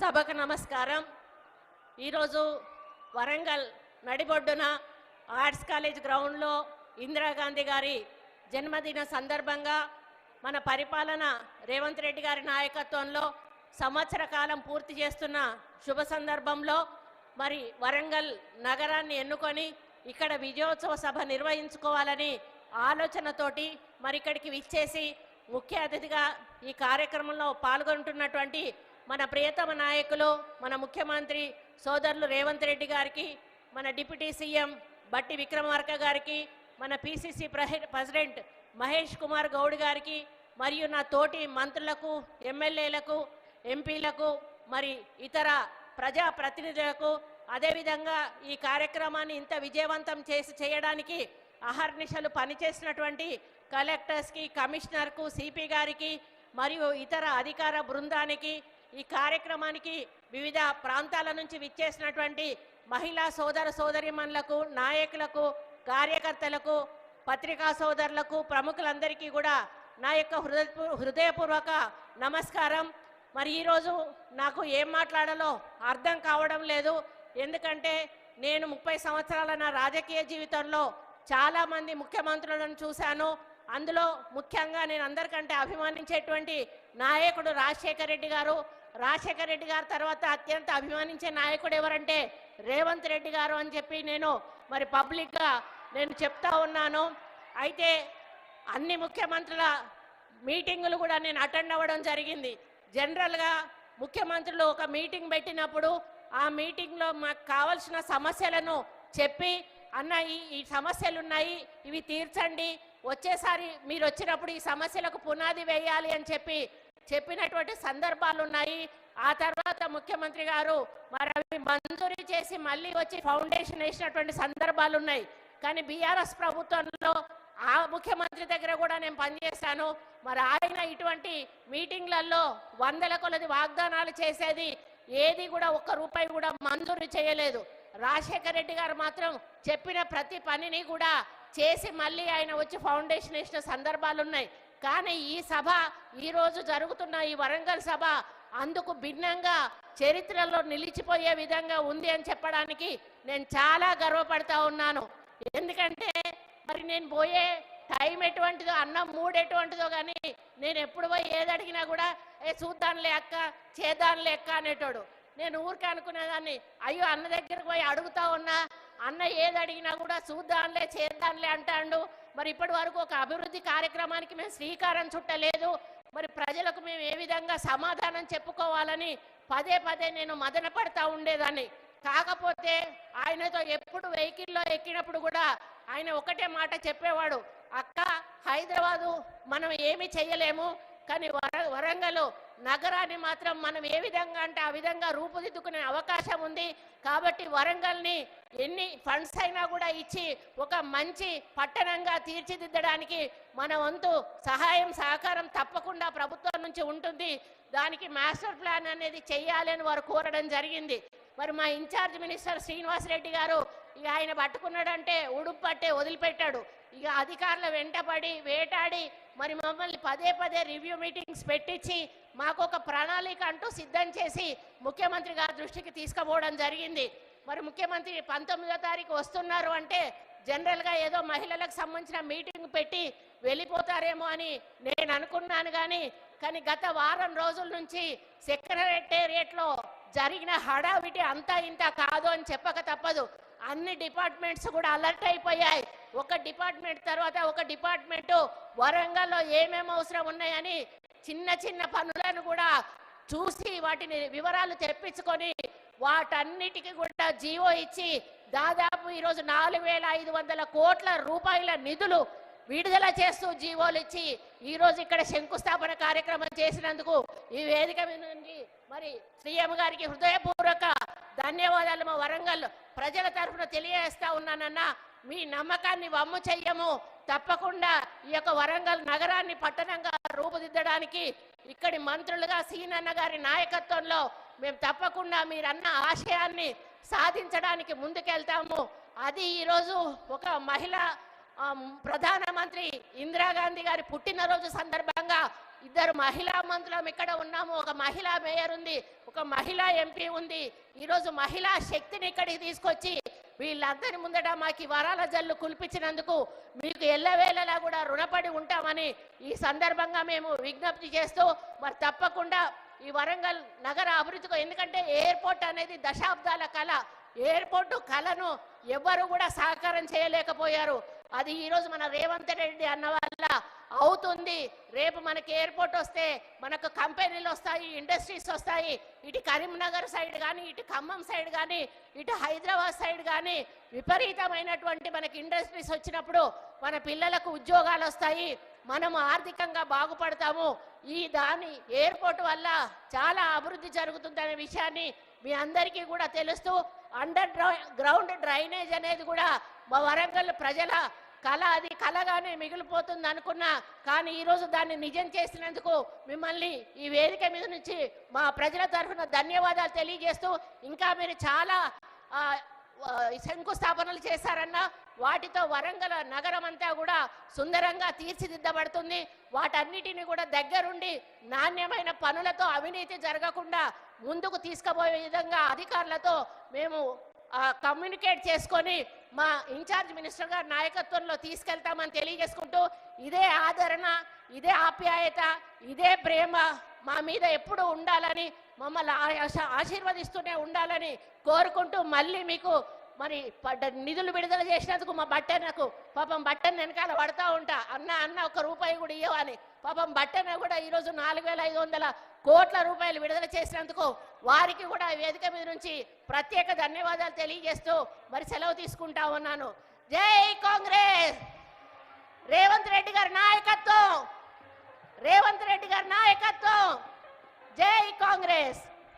సభకు నమస్కారం. ఈరోజు వరంగల్ నడిబొడ్డున ఆర్ట్స్ కాలేజ్ గ్రౌండ్లో ఇందిరాగాంధీ గారి జన్మదిన సందర్భంగా మన పరిపాలన రేవంత్ రెడ్డి గారి నాయకత్వంలో సంవత్సర కాలం పూర్తి చేస్తున్న శుభ సందర్భంలో మరి వరంగల్ నగరాన్ని ఎన్నుకొని ఇక్కడ విజయోత్సవ సభ నిర్వహించుకోవాలని ఆలోచనతోటి మరి ఇక్కడికి విచ్చేసి ముఖ్య అతిథిగా ఈ కార్యక్రమంలో పాల్గొంటున్నటువంటి మన ప్రియతమ నాయకులు మన ముఖ్యమంత్రి సోదరులు రేవంత్ రెడ్డి గారికి, మన డిప్యూటీ సీఎం బట్టి విక్రమార్క గారికి, మన పిసిసి ప్రెసిడెంట్ మహేష్ కుమార్ గౌడ్ గారికి, మరియు నా తోటి మంత్రులకు, ఎమ్మెల్యేలకు, ఎంపీలకు, మరి ఇతర ప్రజాప్రతినిధులకు, అదేవిధంగా ఈ కార్యక్రమాన్ని ఇంత విజయవంతం చేయడానికి అహర్నిశలు పనిచేసినటువంటి కలెక్టర్స్కి, కమిషనర్కు, సిపి గారికి మరియు ఇతర అధికార బృందానికి, ఈ కార్యక్రమానికి వివిధ ప్రాంతాల నుంచి విచ్చేసినటువంటి మహిళా సోదరీమణులకు, నాయకులకు, కార్యకర్తలకు, పత్రికా సోదరులకు, ప్రముఖులందరికీ కూడా నా యొక్క హృదయపూర్వక నమస్కారం. మరి ఈరోజు నాకు ఏం మాట్లాడాలో అర్థం కావడం లేదు. ఎందుకంటే నేను 30 సంవత్సరాల నా రాజకీయ జీవితంలో చాలామంది ముఖ్యమంత్రులను చూశాను. అందులో ముఖ్యంగా నేను అందరికంటే అభిమానించేటువంటి నాయకుడు రాజశేఖర రెడ్డి గారు. రాజశేఖర రెడ్డి గారి తర్వాత అత్యంత అభిమానించే నాయకుడు ఎవరంటే రేవంత్ రెడ్డి గారు అని చెప్పి నేను మరి పబ్లిక్గా నేను చెప్తా ఉన్నాను. అయితే అన్ని ముఖ్యమంత్రుల మీటింగులు కూడా నేను అటెండ్ అవ్వడం జరిగింది. జనరల్గా ముఖ్యమంత్రులు ఒక మీటింగ్ పెట్టినప్పుడు ఆ మీటింగ్లో మాకు కావాల్సిన సమస్యలను చెప్పి, అన్న ఈ సమస్యలు ఉన్నాయి, ఇవి తీర్చండి, వచ్చేసారి మీరు వచ్చినప్పుడు ఈ సమస్యలకు పునాది వేయాలి అని చెప్పినటువంటి సందర్భాలు ఉన్నాయి. ఆ తర్వాత ముఖ్యమంత్రి గారు మరి అవి మంజూరీ చేసి మళ్ళీ వచ్చి ఫౌండేషన్ వేసినటువంటి సందర్భాలు ఉన్నాయి. కానీ బీఆర్ఎస్ ప్రభుత్వంలో ఆ ముఖ్యమంత్రి దగ్గర కూడా నేను పనిచేశాను. మరి ఆయన ఇటువంటి మీటింగ్లలో వందల కొలది వాగ్దానాలు చేసేది, ఏది కూడా ఒక్క రూపాయి కూడా మంజూరు చేయలేదు. రాజశేఖర రెడ్డి గారు మాత్రం చెప్పిన ప్రతి పనిని కూడా చేసి మళ్ళీ ఆయన వచ్చి ఫౌండేషన్ వేసిన సందర్భాలు ఉన్నాయి. కానీ ఈ సభ, ఈరోజు జరుగుతున్న ఈ వరంగల్ సభ అందుకు భిన్నంగా చరిత్రలో నిలిచిపోయే విధంగా ఉంది అని చెప్పడానికి నేను చాలా గర్వపడతా ఉన్నాను. ఎందుకంటే మరి నేను పోయే టైం ఎటువంటిదో, అన్నం మూడు ఎటువంటిదో, కానీ నేను ఎప్పుడు పోయి ఏది అడిగినా కూడా చూద్దాంలే అక్క, చేద్దాంలే అక్క అనేటోడు. నేను ఊరికే అనుకునేదాన్ని, అయ్యో అన్న దగ్గరకు పోయి అడుగుతా ఉన్నా, అన్న ఏది అడిగినా కూడా చూద్దాంలే చేద్దాంలే అంటాడు. మరి ఇప్పటి వరకు ఒక అభివృద్ధి కార్యక్రమానికి మేము శ్రీకారం చుట్టలేదు. మరి ప్రజలకు మేము ఏ విధంగా సమాధానం చెప్పుకోవాలని పదే పదే నేను మదన పడతా ఉండేదాన్ని. కాకపోతే ఆయనతో ఎప్పుడు వెహికల్లో ఎక్కినప్పుడు కూడా ఆయన ఒకటే మాట చెప్పేవాడు, అక్క హైదరాబాదు మనం ఏమి చేయలేము, కానీ వరంగల్ నగరాన్ని మాత్రం మనం ఏ విధంగా అంటే ఆ విధంగా రూపుదిద్దుకునే అవకాశం ఉంది. కాబట్టి వరంగల్ని ఎన్ని ఫండ్స్ అయినా కూడా ఇచ్చి ఒక మంచి పట్టణంగా తీర్చిదిద్దడానికి మన వంతు సహాయం సహకారం తప్పకుండా ప్రభుత్వం నుంచి ఉంటుంది. దానికి మాస్టర్ ప్లాన్ అనేది చెయ్యాలి అని వారు కోరడం జరిగింది. మరి మా ఇన్ఛార్జ్ మినిస్టర్ శ్రీనివాసరెడ్డి గారు ఇక ఆయన పట్టుకున్నాడంటే ఉడుపు పట్టే వదిలిపెట్టాడు. ఇక అధికారుల వెంటపడి వేటాడి మరి మమ్మల్ని పదే పదే రివ్యూ మీటింగ్స్ పెట్టించి మాకు ఒక ప్రణాళిక అంటూ సిద్ధం చేసి ముఖ్యమంత్రి గారి దృష్టికి తీసుకుపోవడం జరిగింది. మరి ముఖ్యమంత్రి 19వ తారీఖు వస్తున్నారు అంటే జనరల్గా ఏదో మహిళలకు సంబంధించిన మీటింగ్ పెట్టి వెళ్ళిపోతారేమో అని నేను అనుకున్నాను. కానీ గత వారం రోజుల నుంచి సెక్రటేరియట్లో జరిగిన హడావిటి అంతా ఇంత కాదు అని చెప్పక తప్పదు. అన్ని డిపార్ట్మెంట్స్ కూడా అలర్ట్ అయిపోయాయి. ఒక డిపార్ట్మెంట్ తర్వాత ఒక డిపార్ట్మెంటు వరంగల్లో ఏమేమి అవసరం ఉన్నాయని చిన్న చిన్న పనులను కూడా చూసి వాటిని వివరాలు తెప్పించుకొని వాటన్నిటికీ కూడా జీవో ఇచ్చి దాదాపు ఈరోజు 4,500 కోట్ల రూపాయల నిధులు విడుదల చేస్తూ జీవోలు ఇచ్చి ఈరోజు ఇక్కడ శంకుస్థాపన కార్యక్రమం చేసినందుకు ఈ వేదిక నుండి మరి సీఎం గారికి హృదయపూర్వక ధన్యవాదాలు మా వరంగల్ ప్రజల తరఫున తెలియజేస్తా ఉన్నానన్నా. మీ నమ్మకాన్ని వమ్ము చెయ్యము. తప్పకుండా ఈ యొక్క వరంగల్ నగరాన్ని పట్టణంగా రూపుదిద్దడానికి ఇక్కడి మంత్రులుగా సీనన్న గారి నాయకత్వంలో మేము తప్పకుండా మీరన్న ఆశయాన్ని సాధించడానికి ముందుకెళ్తాము. అది ఈరోజు ఒక మహిళ ప్రధానమంత్రి ఇందిరాగాంధీ గారి పుట్టినరోజు సందర్భంగా 2 మహిళా మంత్రులం ఇక్కడ ఉన్నాము, ఒక మహిళా మేయర్ ఉంది, ఒక మహిళా ఎంపీ ఉంది. ఈరోజు మహిళా శక్తిని ఇక్కడికి తీసుకొచ్చి వీళ్ళందరి ముందట మాకు వరాల జల్లు కుల్పించినందుకు మీకు ఎల్లవేళలా కూడా రుణపడి ఉంటామని ఈ సందర్భంగా మేము విజ్ఞప్తి చేస్తూ, మరి తప్పకుండా ఈ వరంగల్ నగర అభివృద్ధికి, ఎందుకంటే ఎయిర్పోర్ట్ అనేది దశాబ్దాల కళ, ఎయిర్పోర్టు కళను ఎవ్వరు కూడా సహకారం చేయలేకపోయారు. అది ఈరోజు మన రేవంత్ రెడ్డి అన్న వల్ల అవుతుంది. రేపు మనకి ఎయిర్పోర్ట్ వస్తే మనకు కంపెనీలు వస్తాయి, ఇండస్ట్రీస్ వస్తాయి. ఇటు కరీంనగర్ సైడ్ కానీ, ఇటు ఖమ్మం సైడ్ కానీ, ఇటు హైదరాబాద్ సైడ్ కానీ విపరీతమైనటువంటి మనకి ఇండస్ట్రీస్ వచ్చినప్పుడు మన పిల్లలకు ఉద్యోగాలు వస్తాయి, మనము ఆర్థికంగా బాగుపడతాము. ఈ దాని ఎయిర్పోర్ట్ వల్ల చాలా అభివృద్ధి జరుగుతుందనే విషయాన్ని మీ అందరికీ కూడా తెలుస్తూ, అండర్ గ్రౌండ్ డ్రైనేజ్ అనేది కూడా మా వరంగల్ ప్రజల కళ, అది కళగానే మిగిలిపోతుంది అనుకున్నా, కానీ ఈరోజు దాన్ని నిజం చేసినందుకు మిమ్మల్ని ఈ వేదిక మీద నుంచి మా ప్రజల తరఫున ధన్యవాదాలు తెలియజేస్తూ, ఇంకా మీరు చాలా శంకుస్థాపనలు చేశారన్న, వాటితో వరంగల్ నగరం అంతా కూడా సుందరంగా తీర్చిదిద్దబడుతుంది. వాటన్నిటిని కూడా దగ్గరుండి నాణ్యమైన పనులతో అవినీతి జరగకుండా ముందుకు తీసుకుపోయే విధంగా అధికారులతో మేము కమ్యూనికేట్ చేసుకొని మా ఇన్ఛార్జ్ మినిస్టర్ గారి నాయకత్వంలో తీసుకెళ్తామని తెలియజేసుకుంటూ, ఇదే ఆదరణ, ఇదే ఆప్యాయత, ఇదే ప్రేమ మా మీద ఎప్పుడు ఉండాలని, మమ్మల్ని ఆశీర్వదిస్తూనే ఉండాలని కోరుకుంటూ, మళ్ళీ మీకు మరి నిధులు విడుదల చేసినందుకు మా బట్టన్నకు పాపం బట్టన్న వెనకాల పడతా ఉంటా, అన్న అన్న 1 రూపాయి కూడా ఇవ్వని, పాపం బట్టన్న కూడా ఈరోజు 4,500 కోట్ల రూపాయలు విడుదల చేసినందుకు వారికి కూడా వేదిక మీద నుంచి ప్రత్యేక ధన్యవాదాలు తెలియజేస్తూ మరి సెలవు తీసుకుంటా ఉన్నాను. జై కాంగ్రెస్! రేవంత్ రెడ్డి గారి నాయకత్వం, రేవంత్ రెడ్డి గారి నాయకత్వం! జై కాంగ్రెస్!